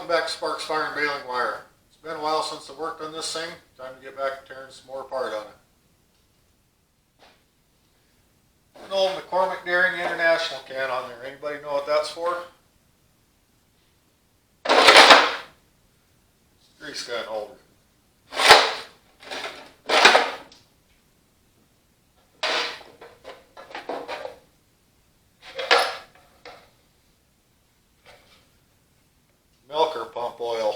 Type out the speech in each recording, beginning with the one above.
welcome back to Sparks Fire and Baling Wire. It's been a while since I worked on this thing. Time to get back to tearing some more apart on it. An old McCormick Daring International can on there. Anybody know what that's for? It's a grease gun holder. Milker pump oil.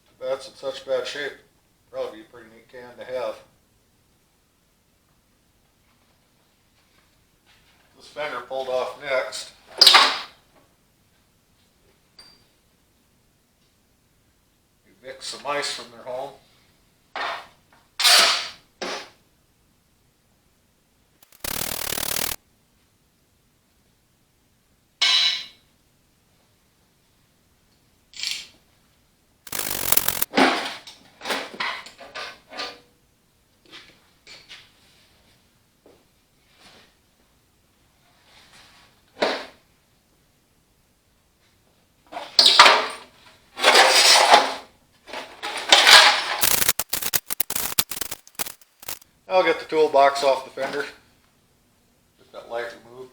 Too bad it's in such bad shape. Probably be a pretty neat can to have. This Fender pulled off next. You mix some ice from their home. I'll get the toolbox off the fender. Get that light removed.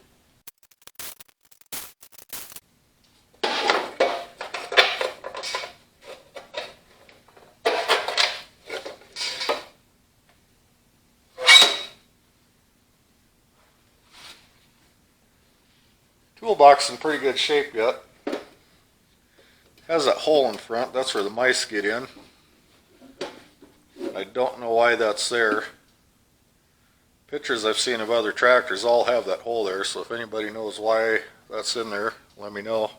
Toolbox in pretty good shape yet. Has that hole in front, that's where the mice get in. I don't know why that's there. Pictures I've seen of other tractors all have that hole there, so if anybody knows why that's in there, let me know.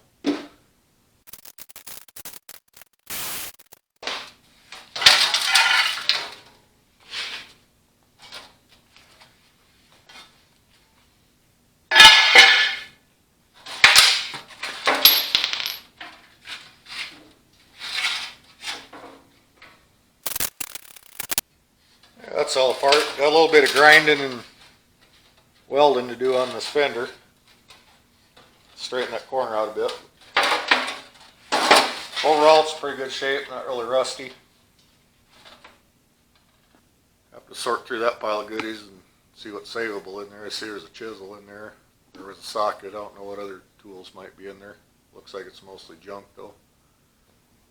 That's all apart. Got a little bit of grinding and welding to do on this fender. Straighten that corner out a bit. Overall, it's pretty good shape, not really rusty. Have to sort through that pile of goodies and see what's savable in there. I see there's a chisel in there. There was a socket. I don't know what other tools might be in there. Looks like it's mostly junk though.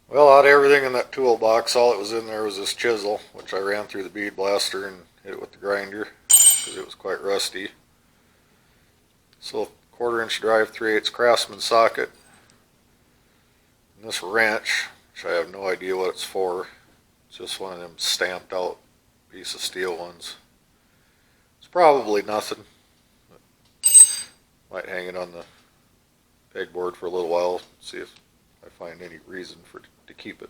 Well, out of everything in that toolbox, all that was in there was this chisel, which I ran through the bead blaster and hit it with the grinder because it was quite rusty. So 1/4 inch drive 3/8 Craftsman socket. And this wrench, which I have no idea what it's for. It's just one of them stamped out piece of steel ones. It's probably nothing. Might hang it on the pegboard for a little while, see if I find any reason to keep it.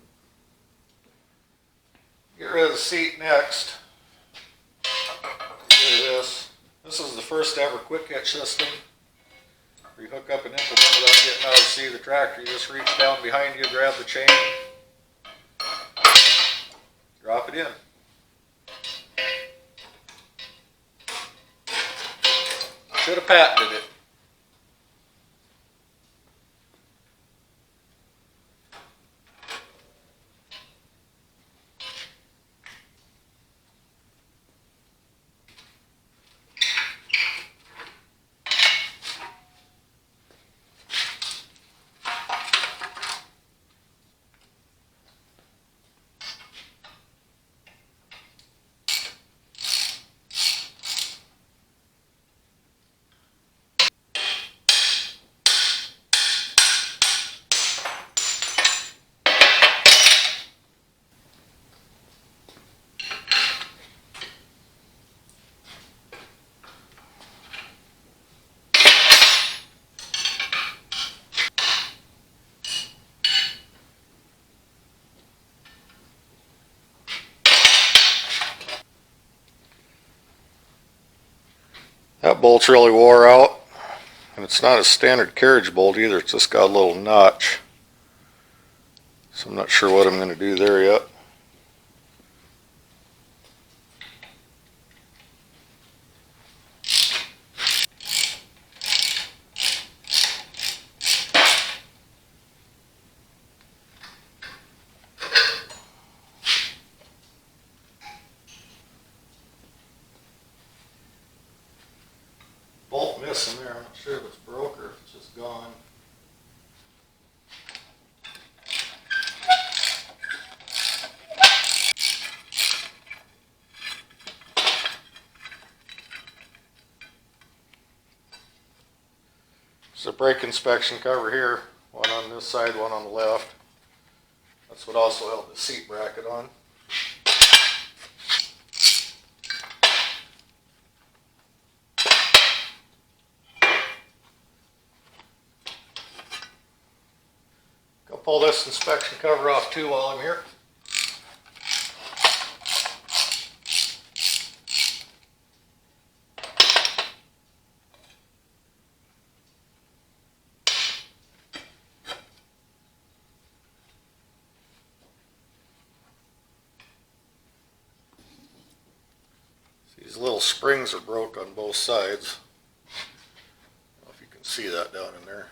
Get rid of the seat next. Get rid of this. This is the first ever quick hitch system where you hook up an implement without getting out of the seat of the tractor. You just reach down behind you, grab the chain, drop it in. Should have patented it. That bolt's really wore out, and it's not a standard carriage bolt either. It's just got a little notch. So I'm not sure what I'm going to do there yet. this in there. I'm not sure if it's broke or if it's just gone. There's a brake inspection cover here, one on this side, one on the left. That's what also held the seat bracket on. Go pull this inspection cover off too while I'm here. These little springs are broke on both sides. I don't know if you can see that down in there.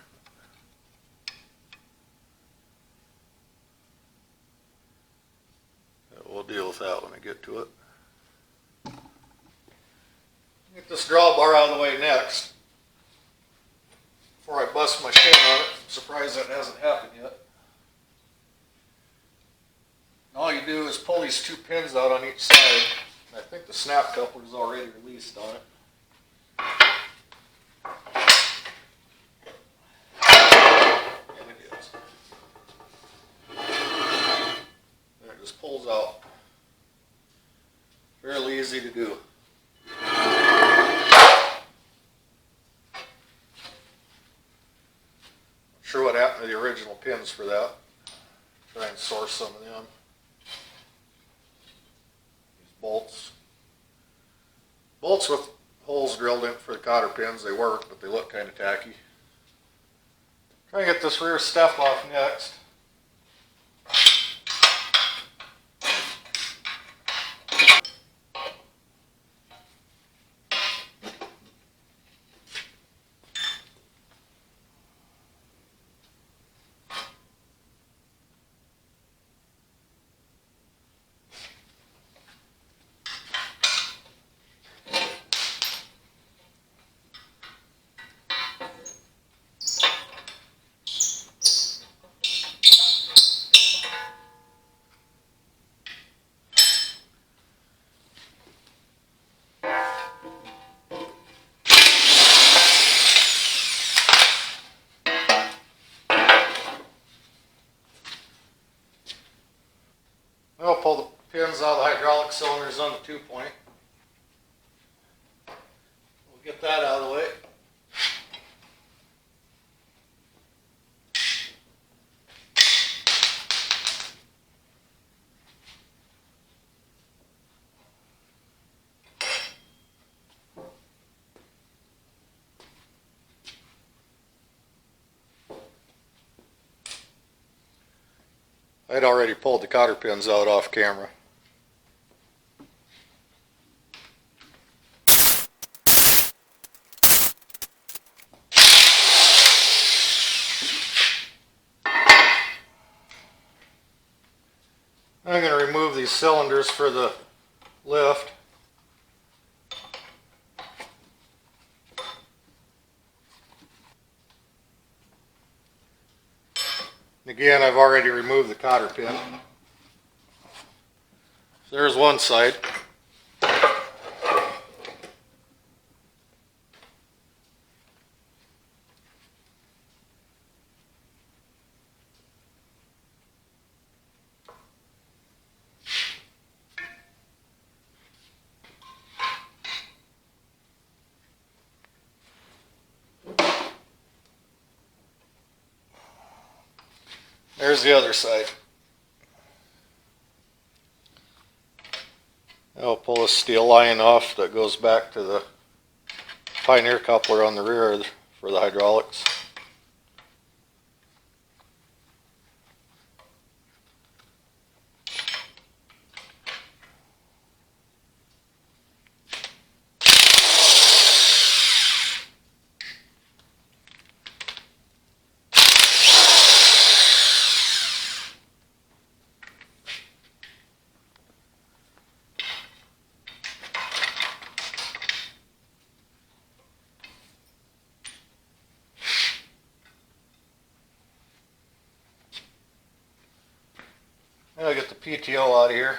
We'll deal with that when I get to it. Get this drawbar out of the way next. Before I bust my shin on it. I'm surprised that hasn't happened yet. And all you do is pull these two pins out on each side. I think the snap coupler is already released on it. And it is. And it just pulls out. Fairly easy to do. Not sure what happened to the original pins for that. Try and source some of them. Bolts. Bolts with holes drilled in for the cotter pins, they work, but they look kind of tacky. Try and get this rear step off next. I'll pull the pins out of the hydraulic cylinders on the 2-point. We'll get that out of the way. I'd already pulled the cotter pins out off camera. I'm going to remove these cylinders for the lift. Again, I've already removed the cotter pin. There's one side. There's the other side. I'll pull a steel line off that goes back to the pioneer coupler on the rear for the hydraulics. Now I get the PTO out of here.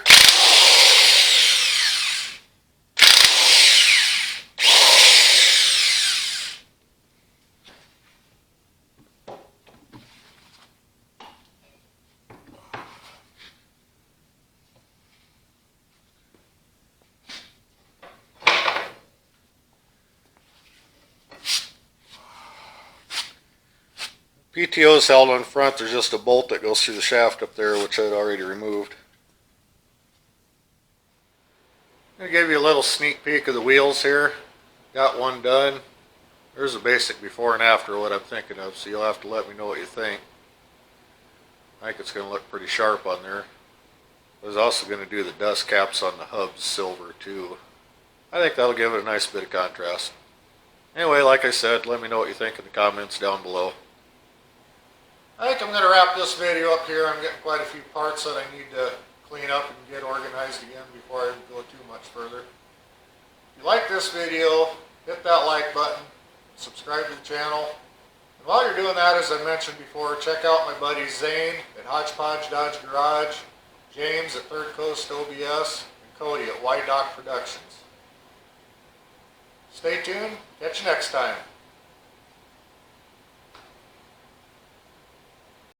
PTO is held on front. There's just a bolt that goes through the shaft up there, which I'd already removed. I gave you a little sneak peek of the wheels here. Got one done. There's a basic before and after what I'm thinking of, so you'll have to let me know what you think. I think it's going to look pretty sharp on there. I was also going to do the dust caps on the hubs silver too. I think that'll give it a nice bit of contrast. Anyway, like I said, let me know what you think in the comments down below. I think I'm going to wrap this video up here. I'm getting quite a few parts that I need to clean up and get organized again before I go too much further. If you like this video, hit that like button, subscribe to the channel. And while you're doing that, as I mentioned before, check out my buddy Zane at Hodgepodge Dodge Garage, James at Third Coast OBS, and Cody at Y Doc Productions. Stay tuned. Catch you next time.